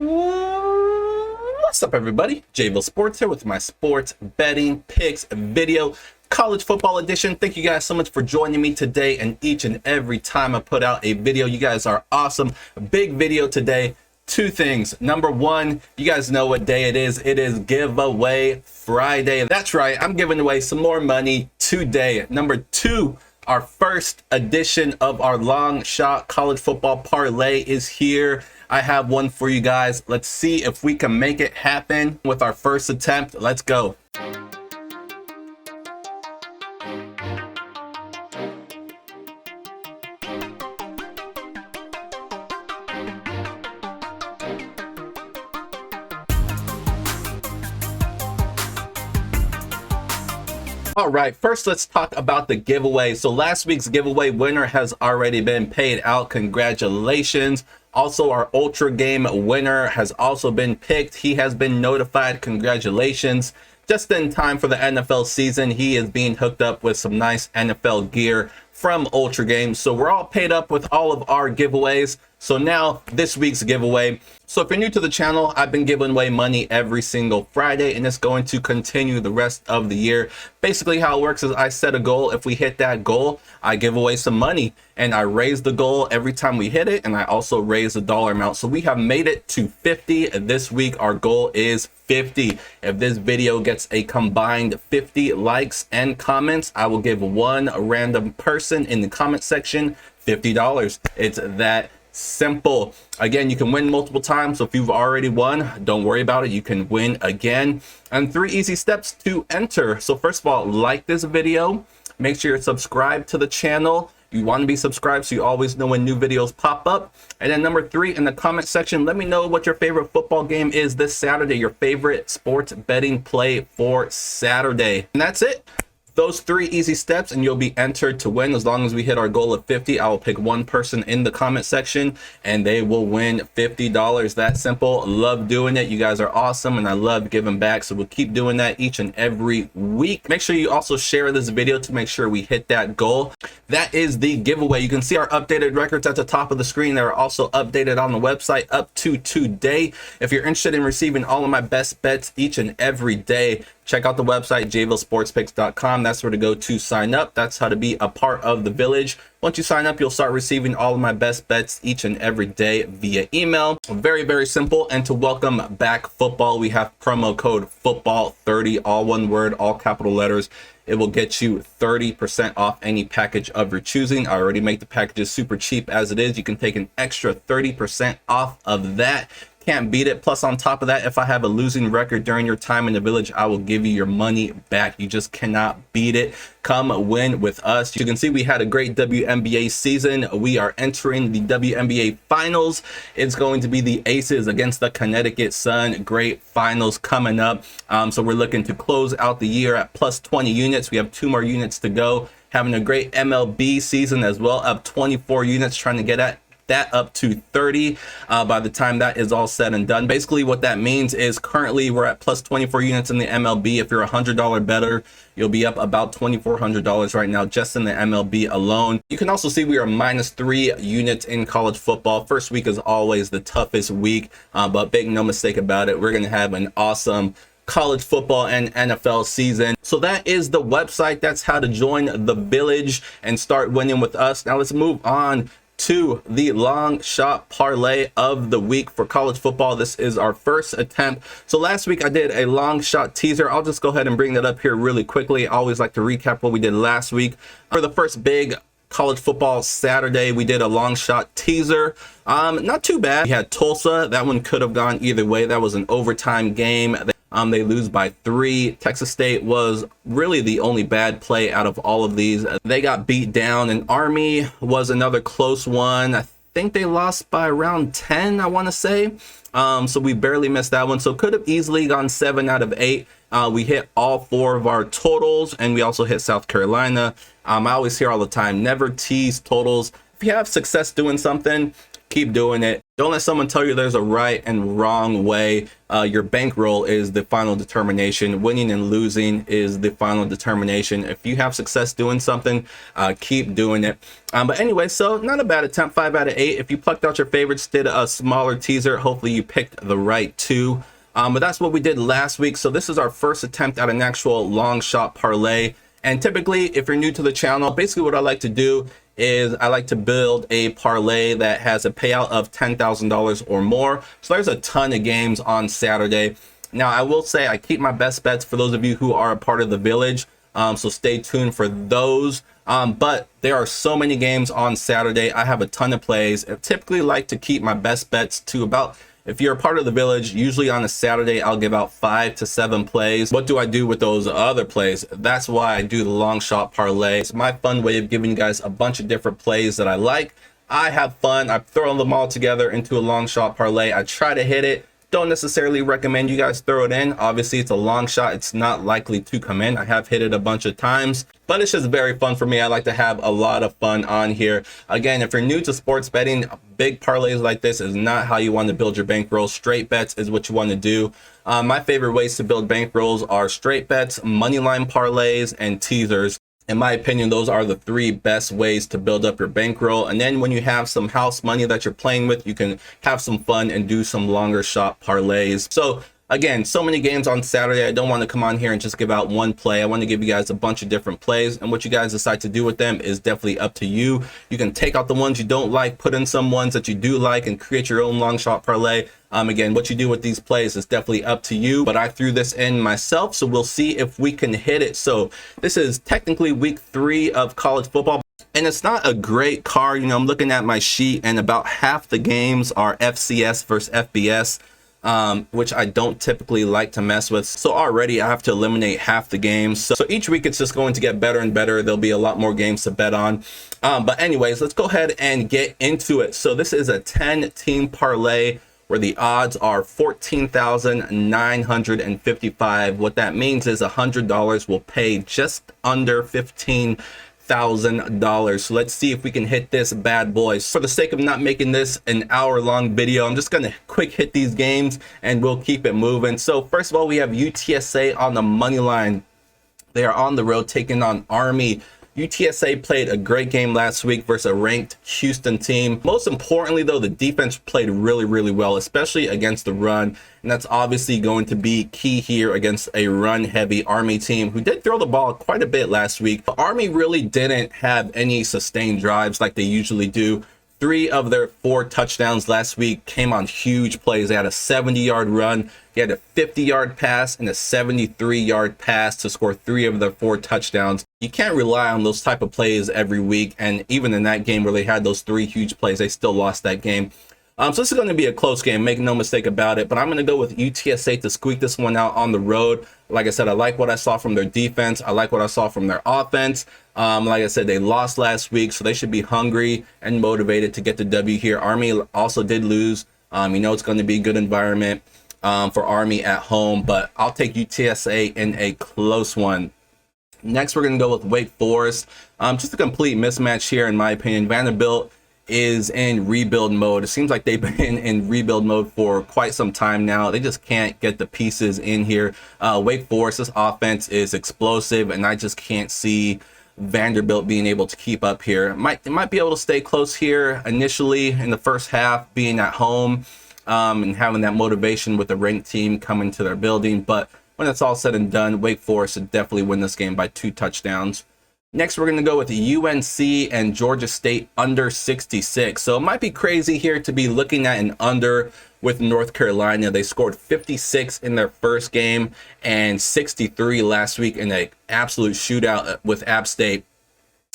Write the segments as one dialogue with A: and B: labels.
A: What's up, everybody? JVille Sports here with my sports betting picks video, college football edition. Thank you guys so much for joining me today and each and every time I put out a video. You guys are awesome. Big video today. Two things. Number one, you guys know what day it is. It is Giveaway Friday. That's right. I'm giving away some more money today. Number two, our first edition of our long shot college football parlay is here. I have one for you guys. Let's see if we can make it happen with our first attempt. Let's go. All right, first let's talk about the giveaway. So last week's giveaway winner has already been paid out. Congratulations. Also, our Ultra Game winner has also been picked. He has been notified. Congratulations. Just in time for the NFL season, he is being hooked up with some nice NFL gear from Ultra Game. So we're all paid up with all of our giveaways. So now this week's giveaway. So if you're new to the channel, I've been giving away money every single Friday, and it's going to continue the rest of the year. Basically how it works is I set a goal. If we hit that goal, I give away some money, and I raise the goal every time we hit it, and I also raise the dollar amount. So we have made it to 50 this week. Our goal is 50. If this video gets a combined 50 likes and comments, I will give one random person in the comment section $50. It's that simple. Again, you can win multiple times. So if you've already won, don't worry about it. You can win again. And 3 easy steps to enter. So first of all, like this video. Make sure you're subscribed to the channel. You want to be subscribed so you always know when new videos pop up. And then number 3, in the comment section, let me know what your favorite football game is this Saturday, your favorite sports betting play for Saturday. And that's it. Those 3 easy steps and you'll be entered to win. As long as we hit our goal of 50, I will pick one person in the comment section and they will win $50. That simple. Love doing it. You guys are awesome and I love giving back. So we'll keep doing that each and every week. Make sure you also share this video to make sure we hit that goal. That is the giveaway. You can see our updated records at the top of the screen. They're also updated on the website up to today. If you're interested in receiving all of my best bets each and every day, check out the website, jvillesportspicks.com. That's where to go to sign up. That's how to be a part of the village. Once you sign up, you'll start receiving all of my best bets each and every day via email. Very, very simple. And to welcome back football, we have promo code football30, all one word, all capital letters. It will get you 30% off any package of your choosing. I already make the packages super cheap as it is. You can take an extra 30% off of that. Can't beat it. Plus on top of that, if I have a losing record during your time in the village, I will give you your money back. You just cannot beat it. Come win with us. You can see we had a great WNBA season. We are entering the WNBA finals. It's going to be the Aces against the Connecticut Sun. Great finals coming up. So we're looking to close out the year at plus 20 units. We have 2 more units to go. Having a great MLB season as well, up 24 units, trying to get at that up to 30 by the time that is all said and done. Basically what that means is currently we're at plus 24 units in the MLB. If you're $100 better, you'll be up about $2,400 right now just in the MLB alone. You can also see we are minus 3 units in college football. First week is always the toughest week, but make no mistake about it, we're going to have an awesome college football and NFL season. So that is the website. That's how to join the village and start winning with us. Now let's move on to the long shot parlay of the week for college football. This is our first attempt. So last week I did a long shot teaser. I'll just go ahead and bring that up here really quickly. I always like to recap what we did last week. For the first big college football Saturday, we did a long shot teaser. Not too bad. We had Tulsa. That one could have gone either way. That was an overtime game. They lose by 3. Texas State was really the only bad play out of all of these. They got beat down, and Army was another close one. I think they lost by around 10, I want to say. So we barely missed that one. So could have easily gone 7 out of 8. We hit all 4 of our totals, and we also hit South Carolina. I always hear all the time, never tease totals. If you have success doing something, Keep doing it. Don't let someone tell you there's a right and wrong way. Your bankroll is the final determination. Winning and losing is the final determination. If you have success doing something, keep doing it. But anyway, so not a bad attempt, 5 out of 8. If you plucked out your favorites, did a smaller teaser, hopefully you picked the right two. But that's what we did last week. So this is our first attempt at an actual long shot parlay. And typically, if you're new to the channel, basically what I like to do is I like to build a parlay that has a payout of $10,000 or more. So there's a ton of games on Saturday. Now, I will say I keep my best bets for those of you who are a part of the village. So stay tuned for those. But there are so many games on Saturday. I have a ton of plays. I typically like to keep my best bets to about, if you're a part of the village, usually on a Saturday, I'll give out 5 to 7 plays. What do I do with those other plays? That's why I do the long shot parlay. It's my fun way of giving you guys a bunch of different plays that I like. I have fun. I throw them all together into a long shot parlay. I try to hit it. Don't necessarily recommend you guys throw it in. Obviously, it's a long shot. It's not likely to come in. I have hit it a bunch of times, but it's just very fun for me. I like to have a lot of fun on here. Again, if you're new to sports betting, big parlays like this is not how you want to build your bankroll. Straight bets is what you want to do. My favorite ways to build bankrolls are straight bets, money line parlays, and teasers. In my opinion, those are the 3 best ways to build up your bankroll. And then when you have some house money that you're playing with, you can have some fun and do some longer shot parlays. So again, so many games on Saturday. I don't want to come on here and just give out one play. I want to give you guys a bunch of different plays, and what you guys decide to do with them is definitely up to you. You can take out the ones you don't like, put in some ones that you do like, and create your own long shot parlay. Again, what you do with these plays is definitely up to you, but I threw this in myself, so we'll see if we can hit it. So this is technically week 3 of college football, and it's not a great card. You know, I'm looking at my sheet, and about half the games are FCS versus FBS. Which I don't typically like to mess with. So already I have to eliminate half the games. So each week it's just going to get better and better. There'll be a lot more games to bet on. But anyways, let's go ahead and get into it. So this is a 10-team parlay where the odds are 14,955. What that means is $100 will pay just under $15,000. So let's see if we can hit this bad boy. For the sake of not making this an hour-long video, I'm just gonna quick hit these games and we'll keep it moving. So first of all, we have UTSA on the money line. They are on the road taking on Army. UTSA played a great game last week versus a ranked Houston team. Most importantly, though, the defense played really well, especially against the run. And that's obviously going to be key here against a run-heavy Army team who did throw the ball quite a bit last week. But Army really didn't have any sustained drives like they usually do. 3 of their 4 touchdowns last week came on huge plays. They had a 70-yard run, they had a 50-yard pass, and a 73-yard pass to score 3 of their 4 touchdowns. You can't rely on those type of plays every week, and even in that game where they had those 3 huge plays, they still lost that game. So this is going to be a close game, make no mistake about it, but I'm going to go with UTSA to squeak this one out on the road. Like I said, I like what I saw from their defense. I like what I saw from their offense. Like I said, they lost last week, so they should be hungry and motivated to get the W here. Army also did lose. You know, it's going to be a good environment for Army at home, but I'll take UTSA in a close one. Next, we're going to go with Wake Forest. Just a complete mismatch here, in my opinion. Vanderbilt is in rebuild mode. It seems like they've been in rebuild mode for quite some time now. They just can't get the pieces in here. Wake Forest, this offense is explosive, and I just can't see Vanderbilt being able to keep up here. They might be able to stay close here initially in the first half, being at home and having that motivation with the ranked team coming to their building. But when it's all said and done, Wake Forest should definitely win this game by 2 touchdowns. Next, we're going to go with UNC and Georgia State under 66. So it might be crazy here to be looking at an under with North Carolina. They scored 56 in their first game and 63 last week in an absolute shootout with App State.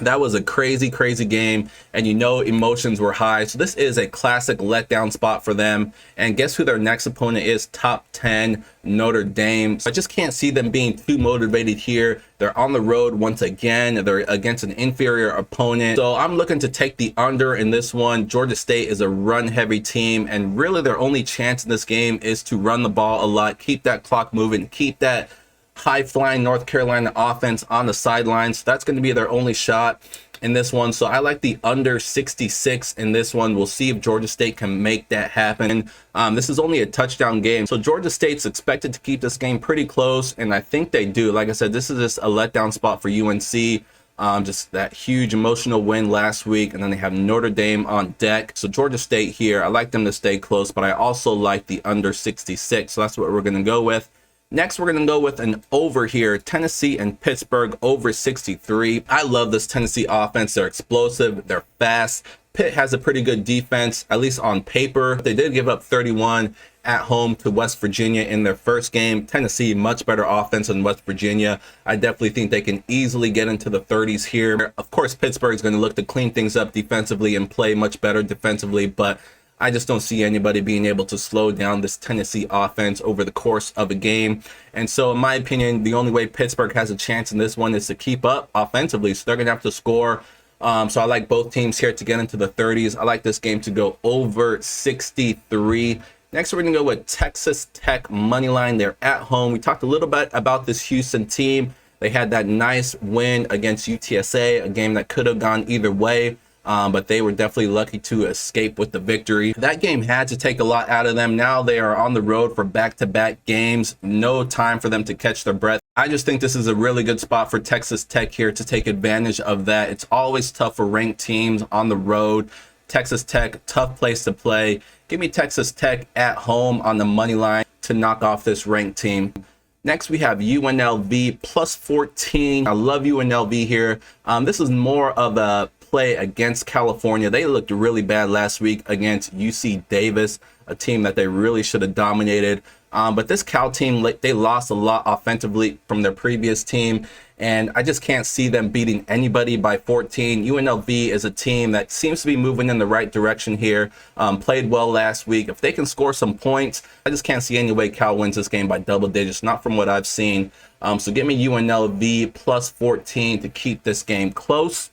A: That was a crazy game, and you know emotions were high. So this is a classic letdown spot for them. And guess who their next opponent is? Top 10 Notre Dame. So I just can't see them being too motivated here. They're on the road once again. They're against an inferior opponent. So I'm looking to take the under in this one. Georgia State is a run-heavy team, and really their only chance in this game is to run the ball a lot, keep that clock moving, keep that high-flying North Carolina offense on the sidelines. That's going to be their only shot. in this one. So I like the under 66 in this one. We'll see if Georgia State can make that happen. This is only a touchdown game, so Georgia State's expected to keep this game pretty close, and I think they do. Like I said, this is just a letdown spot for UNC. Just that huge emotional win last week, and then they have Notre Dame on deck. So Georgia State here, I like them to stay close, but I also like the under 66. So that's what we're going to go with. Next, we're going to go with an over here, Tennessee and Pittsburgh over 63. I love this Tennessee offense. They're explosive, they're fast. Pitt has a pretty good defense, at least on paper. They did give up 31 at home to West Virginia in their first game. Tennessee, much better offense than West Virginia. I definitely think they can easily get into the 30s here. Of course, Pittsburgh is going to look to clean things up defensively and play much better defensively, but I just don't see anybody being able to slow down this Tennessee offense over the course of a game. And so, in my opinion, the only way Pittsburgh has a chance in this one is to keep up offensively. So they're going to have to score. So I like both teams here to get into the 30s. I like this game to go over 63. Next, we're going to go with Texas Tech money line. They're at home. We talked a little bit about this Houston team. They had that nice win against UTSA, a game that could have gone either way. But they were definitely lucky to escape with the victory. That game had to take a lot out of them. Now they are on the road for back-to-back games. No time for them to catch their breath. I just think this is a really good spot for Texas Tech here to take advantage of that. It's always tough for ranked teams on the road. Texas Tech, tough place to play. Give me Texas Tech at home on the money line to knock off this ranked team. Next, we have UNLV plus 14. I love UNLV here. This is more of a play against California. They looked really bad last week against UC Davis, a team that they really should have dominated. But this Cal team, they lost a lot offensively from their previous team, and I just can't see them beating anybody by 14. UNLV is a team that seems to be moving in the right direction here. Played well last week. If they can score some points, I just can't see any way Cal wins this game by double digits, not from what I've seen. So give me UNLV plus 14 to keep this game close.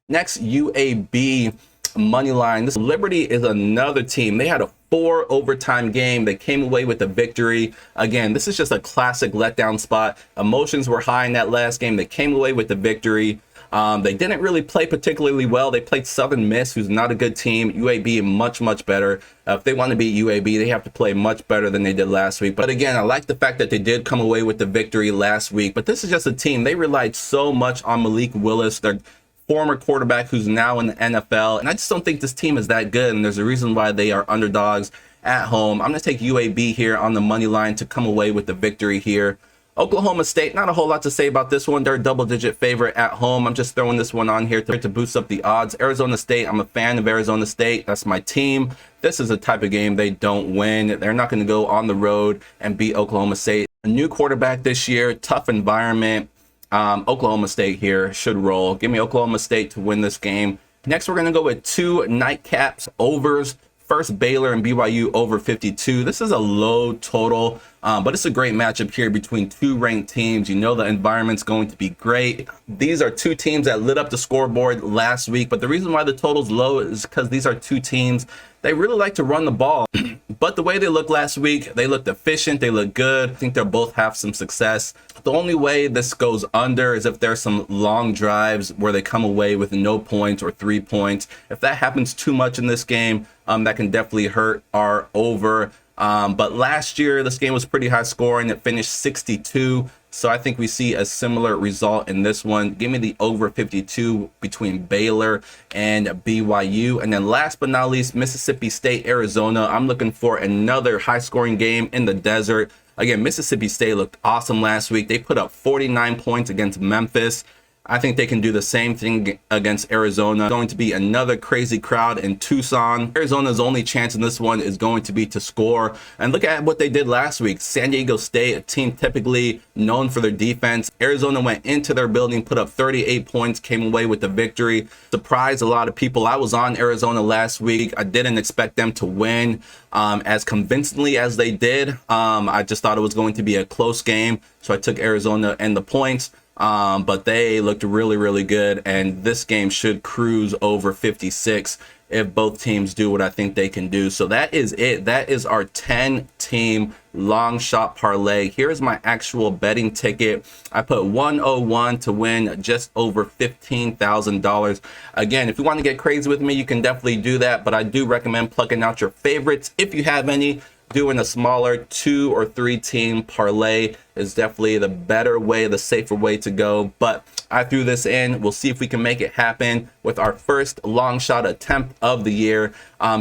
A: Next, UAB money line. This Liberty is another team. They had a 4 overtime game. They came away with a victory. Again, this is just a classic letdown spot. Emotions were high in that last game. They came away with the victory. They didn't really play particularly well. They played Southern Miss, who's not a good team. UAB much better. If they want to beat UAB, they have to play much better than they did last week. But again, I like the fact that they did come away with the victory last week. But this is just a team. They relied so much on Malik Willis, their former quarterback who's now in the NFL. And I just don't think this team is that good. And there's a reason why they are underdogs at home. I'm going to take UAB here on the money line to come away with the victory here. Oklahoma State, not a whole lot to say about this one. They're a double-digit favorite at home. I'm just throwing this one on here to boost up the odds. Arizona State, I'm a fan of Arizona State. That's my team. This is a type of game they don't win. They're not going to go on the road and beat Oklahoma State. A new quarterback this year, tough environment. Oklahoma State here should roll. Give me Oklahoma State to win this game. Next, we're going to go with 2 nightcaps overs. First, Baylor and BYU over 52. This is a low total, but it's a great matchup here between 2 ranked teams. You know the environment's going to be great. These are 2 teams that lit up the scoreboard last week, but the reason why the total's low is because these are 2 teams. They really like to run the ball, but the way they looked last week, they looked efficient, they look good. I think they'll both have some success. The only way this goes under is if there's some long drives where they come away with no points or 3 points. If that happens too much in this game, that can definitely hurt our over. But last year, this game was pretty high scoring. It finished 62. So I think we see a similar result in this one. Give me the over 52 between Baylor and BYU. And then last but not least, Mississippi State, Arizona. I'm looking for another high-scoring game in the desert. Again, Mississippi State looked awesome last week. They put up 49 points against Memphis. I think they can do the same thing against Arizona. Going to be another crazy crowd in Tucson. Arizona's only chance in this one is going to be to score. And look at what they did last week. San Diego State, a team typically known for their defense. Arizona went into their building, put up 38 points, came away with the victory. Surprised a lot of people. I was on Arizona last week. I didn't expect them to win as convincingly as they did. I just thought it was going to be a close game. So I took Arizona and the points. But they looked really good, and this game should cruise over 56. if both teams do what I think they can do. So that is it. That is our 10-team long shot parlay. Here's my actual betting ticket. I put 101 to win just over $15,000. Again, if you want to get crazy with me, you can definitely do that, but I do recommend plucking out your favorites if you have any. Doing a smaller 2 or 3 team parlay is definitely the better way, the safer way to go. But I threw this in. We'll see if we can make it happen with our first long shot attempt of the year.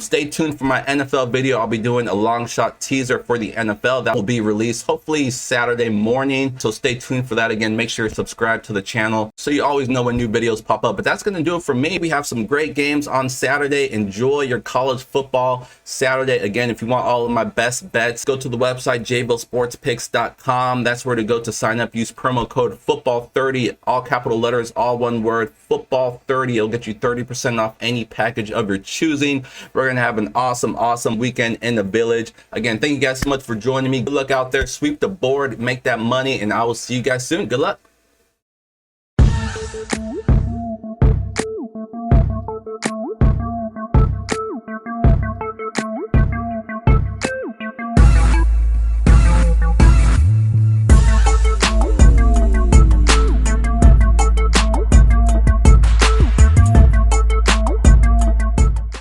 A: Stay tuned for my NFL video. I'll be doing a long shot teaser for the NFL that will be released hopefully Saturday morning. So stay tuned for that. Again, make sure you subscribe to the channel so you always know when new videos pop up. But that's going to do it for me. We have some great games on Saturday. Enjoy your college football Saturday. Again, if you want all of my best bets, go to the website jbillsportspicks.com. That's where to go to sign up. Use promo code football30, all capital letters, all one word, football30. It'll get you 30% off any package of your choosing. We're gonna have an awesome weekend in the village. Again, thank you guys so much for joining me. Good luck out there, sweep the board, make that money, and I will see you guys soon. Good luck.